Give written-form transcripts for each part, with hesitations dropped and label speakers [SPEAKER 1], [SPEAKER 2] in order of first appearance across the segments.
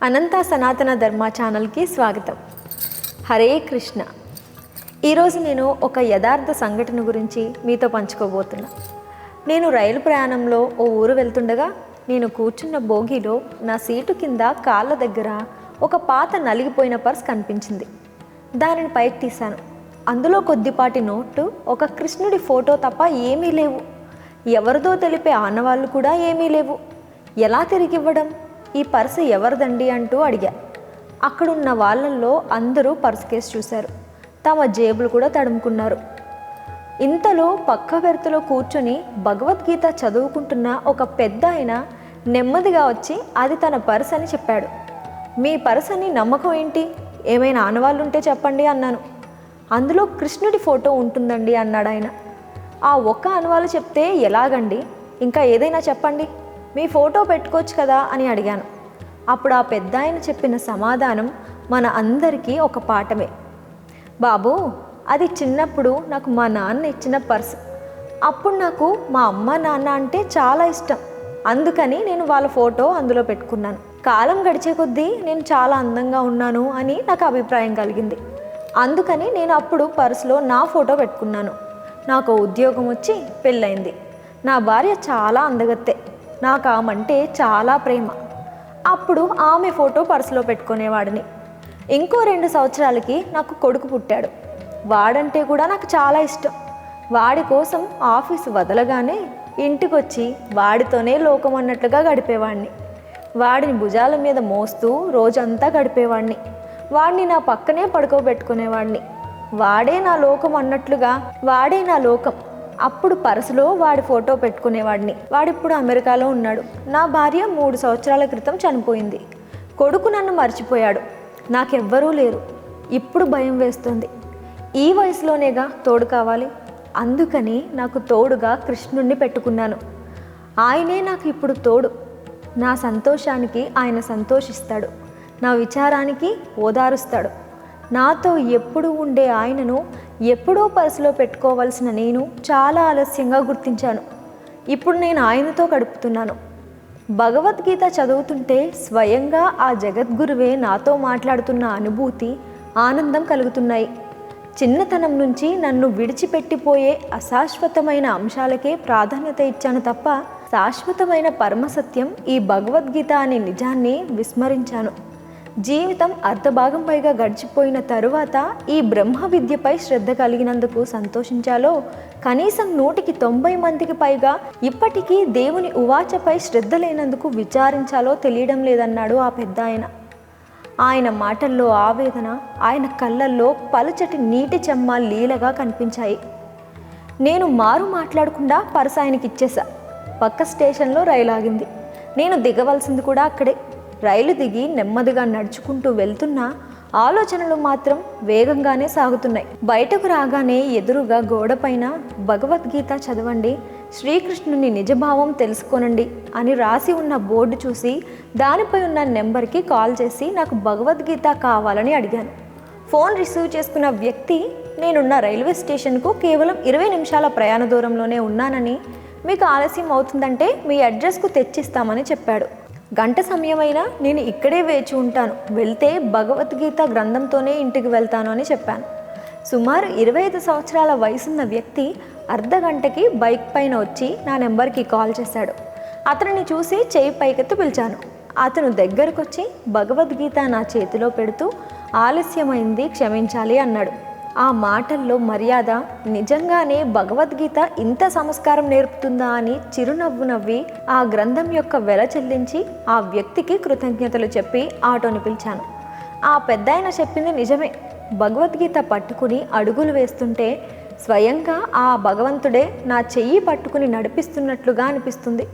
[SPEAKER 1] అనంత సనాతన ధర్మ ఛానల్కి స్వాగతం. హరే కృష్ణ. ఈరోజు నేను ఒక యథార్థ సంఘటన గురించి మీతో పంచుకోబోతున్నా. నేను రైలు ప్రయాణంలో ఓ ఊరు వెళ్తుండగా నేను కూర్చున్న బోగీలో నా సీటు కింద కాళ్ళ దగ్గర ఒక పాత నలిగిపోయిన పర్స్ కనిపించింది. దానిని పైకి తీశాను. అందులో కొద్దిపాటి నోటు, ఒక కృష్ణుడి ఫోటో తప్ప ఏమీ లేవు. ఎవరిదో తెలిపే ఆనవాళ్ళు కూడా ఏమీ లేవు. ఎలా తిరిగివ్వడం? ఈ పర్సు ఎవరిదండి అంటూ అడిగా. అక్కడున్న వాళ్ళల్లో అందరూ పర్సు కేసు చూశారు. తమ జేబులు కూడా తడుముకున్నారు. ఇంతలో పక్క బెర్తులో కూర్చొని భగవద్గీత చదువుకుంటున్న ఒక పెద్ద ఆయన నెమ్మదిగా వచ్చి అది తన పర్స్ అని చెప్పాడు. మీ పర్స్ అని నమ్మకం ఏంటి? ఏమైనా ఆనవాళ్ళు ఉంటే చెప్పండి అన్నాను. అందులో కృష్ణుడి ఫోటో ఉంటుందండి అన్నాడు ఆయన. ఆ ఒక్క ఆనవాళ్ళు చెప్తే ఎలాగండి? ఇంకా ఏదైనా చెప్పండి, మీ ఫోటో పెట్టుకోవచ్చు కదా అని అడిగాను. అప్పుడు ఆ పెద్ద ఆయన చెప్పిన సమాధానం మన అందరికీ ఒక పాఠమే. బాబు, అది చిన్నప్పుడు నాకు మా నాన్న ఇచ్చిన పర్స్. అప్పుడు నాకు మా అమ్మ నాన్న అంటే చాలా ఇష్టం. అందుకని నేను వాళ్ళ ఫోటో అందులో పెట్టుకున్నాను. కాలం గడిచే కొద్దీ నేను చాలా అందంగా ఉన్నాను అని నాకు అభిప్రాయం కలిగింది. అందుకని నేను అప్పుడు పర్సులో నా ఫోటో పెట్టుకున్నాను. నాకు ఉద్యోగం వచ్చి పెళ్ళయింది. నా భార్య చాలా అందగత్తె. నాకు ఆమంటే చాలా ప్రేమ. అప్పుడు ఆమె ఫోటో పర్సులో పెట్టుకునేవాడిని. ఇంకో 2 సంవత్సరాలకి నాకు కొడుకు పుట్టాడు. వాడంటే కూడా నాకు చాలా ఇష్టం. వాడి కోసం ఆఫీసు వదలగానే ఇంటికొచ్చి వాడితోనే లోకం అన్నట్లుగా గడిపేవాడిని. వాడిని భుజాల మీద మోస్తూ రోజంతా గడిపేవాడిని. వాడిని నా పక్కనే పడుకోబెట్టుకునేవాడిని. వాడే నా లోకం అన్నట్లుగా, వాడే నా లోకం. అప్పుడు పర్సులో వాడి ఫోటో పెట్టుకునేవాడిని. వాడిప్పుడు అమెరికాలో ఉన్నాడు. నా భార్య 3 సంవత్సరాల క్రితం చనిపోయింది. కొడుకు నన్ను మర్చిపోయాడు. నాకెవ్వరూ లేరు. ఇప్పుడు భయం వేస్తుంది. ఈ వయసులోనేగా తోడు కావాలి. అందుకని నాకు తోడుగా కృష్ణుణ్ణి పెట్టుకున్నాను. ఆయనే నాకు ఇప్పుడు తోడు. నా సంతోషానికి ఆయన సంతోషిస్తాడు. నా విచారానికి ఓదారుస్తాడు. నాతో ఎప్పుడు ఉండే ఆయనను ఎప్పుడో పర్సులో పెట్టుకోవాల్సిన నేను చాలా ఆలస్యంగా గుర్తించాను. ఇప్పుడు నేను ఆయనతో గడుపుతున్నాను. భగవద్గీత చదువుతుంటే స్వయంగా ఆ జగద్గురువే నాతో మాట్లాడుతున్న అనుభూతి, ఆనందం కలుగుతున్నాయి. చిన్నతనం నుంచి నన్ను విడిచిపెట్టిపోయే అశాశ్వతమైన అంశాలకే ప్రాధాన్యత ఇచ్చాను తప్ప శాశ్వతమైన పరమసత్యం ఈ భగవద్గీత అనే నిజాన్ని విస్మరించాను. జీవితం అర్ధభాగం పైగా గడిచిపోయిన తరువాత ఈ బ్రహ్మ విద్యపై శ్రద్ధ కలిగినందుకు సంతోషించాలో, కనీసం 190 మందికి పైగా ఇప్పటికీ దేవుని ఉవాచపై శ్రద్ధ లేనందుకు విచారించాలో తెలియడం లేదన్నాడు ఆ పెద్ద ఆయన. ఆయన మాటల్లో ఆవేదన, ఆయన కళ్ళల్లో పలుచటి నీటి చెమ్మ లీలగా కనిపించాయి. నేను మాట్లాడకుండా పర్స్ ఆయనకి ఇచ్చేసా. పక్క స్టేషన్లో రైలు ఆగింది. నేను దిగవలసింది కూడా అక్కడే. రైలు దిగి నెమ్మదిగా నడుచుకుంటూ వెళ్తున్నా ఆలోచనలు మాత్రం వేగంగానే సాగుతున్నాయి. బయటకు రాగానే ఎదురుగా గోడపైన భగవద్గీత చదవండి, శ్రీకృష్ణుని నిజభావం తెలుసుకోనండి అని రాసి ఉన్న బోర్డు చూసి దానిపై ఉన్న నెంబర్కి కాల్ చేసి నాకు భగవద్గీత కావాలని అడిగాను. ఫోన్ రిసీవ్ చేసుకున్న వ్యక్తి, నేనున్న రైల్వే స్టేషన్కు కేవలం 20 నిమిషాల ప్రయాణ దూరంలోనే ఉన్నానని, మీకు ఆలస్యం అవుతుందంటే మీ అడ్రస్కు తెచ్చిస్తామని చెప్పాడు. గంట సమయమైనా నేను ఇక్కడే వేచి ఉంటాను. వెళ్తే భగవద్గీత గ్రంథంతోనే ఇంటికి వెళ్తాను అని చెప్పాను. సుమారు 25 సంవత్సరాల వయసున్న వ్యక్తి అర్ధగంటకి బైక్ పైన వచ్చి నా నెంబర్కి కాల్ చేశాడు. అతనిని చూసి చేయి పైకెత్తి పిలిచాను. అతను దగ్గరకు వచ్చి భగవద్గీత నా చేతిలో పెడుతూ ఆలస్యమైంది, క్షమించాలి అన్నాడు. ఆ మాటల్లో మర్యాద, నిజంగానే భగవద్గీత ఇంత సంస్కారం నేర్పుతుందా అని చిరునవ్వు నవ్వి ఆ గ్రంథం యొక్క వెల చెల్లించి ఆ వ్యక్తికి కృతజ్ఞతలు చెప్పి ఆటోని పిలిచాను. ఆ పెద్దాయన చెప్పింది నిజమే. భగవద్గీత పట్టుకుని అడుగులు వేస్తుంటే స్వయంగా ఆ భగవంతుడే నా చెయ్యి పట్టుకుని నడిపిస్తున్నట్లుగా అనిపిస్తుంది.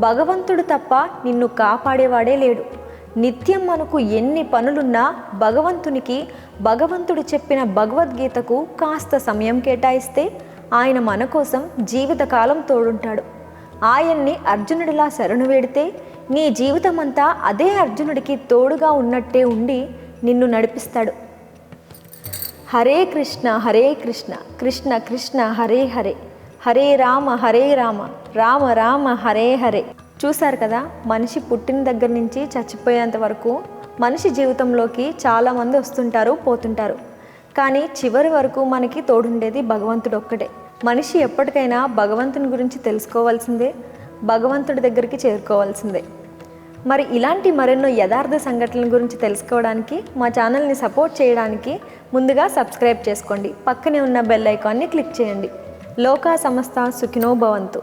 [SPEAKER 1] భగవంతుడు తప్ప నిన్ను కాపాడేవాడే లేడు. నిత్యం మనకు ఎన్ని పనులున్నా భగవంతుడు చెప్పిన భగవద్గీతకు కాస్త సమయం కేటాయిస్తే ఆయన మన కోసం జీవితకాలం తోడుంటాడు. ఆయన్ని అర్జునుడిలా శరణు వేడితే నీ జీవితమంతా అదే అర్జునుడికి తోడుగా ఉన్నట్టే ఉండి నిన్ను నడిపిస్తాడు. హరే కృష్ణ హరే కృష్ణ, కృష్ణ కృష్ణ హరే హరే, హరే రామ రామ రామ హరే హరే. చూశారు కదా, మనిషి పుట్టిన దగ్గర నుంచి చచ్చిపోయేంత వరకు మనిషి జీవితంలోకి చాలామంది వస్తుంటారు, పోతుంటారు. కానీ చివరి వరకు మనకి తోడుండేది భగవంతుడు ఒక్కడే. మనిషి ఎప్పటికైనా భగవంతుని గురించి తెలుసుకోవాల్సిందే, భగవంతుడి దగ్గరికి చేరుకోవాల్సిందే. మరి ఇలాంటి మరెన్నో యథార్థ సంఘటనల గురించి తెలుసుకోవడానికి మా ఛానల్ని సపోర్ట్ చేయడానికి ముందుగా సబ్స్క్రైబ్ చేసుకోండి. పక్కనే ఉన్న బెల్ ఐకాన్ని క్లిక్ చేయండి. లోకా సమస్త సుఖినో భవంతు.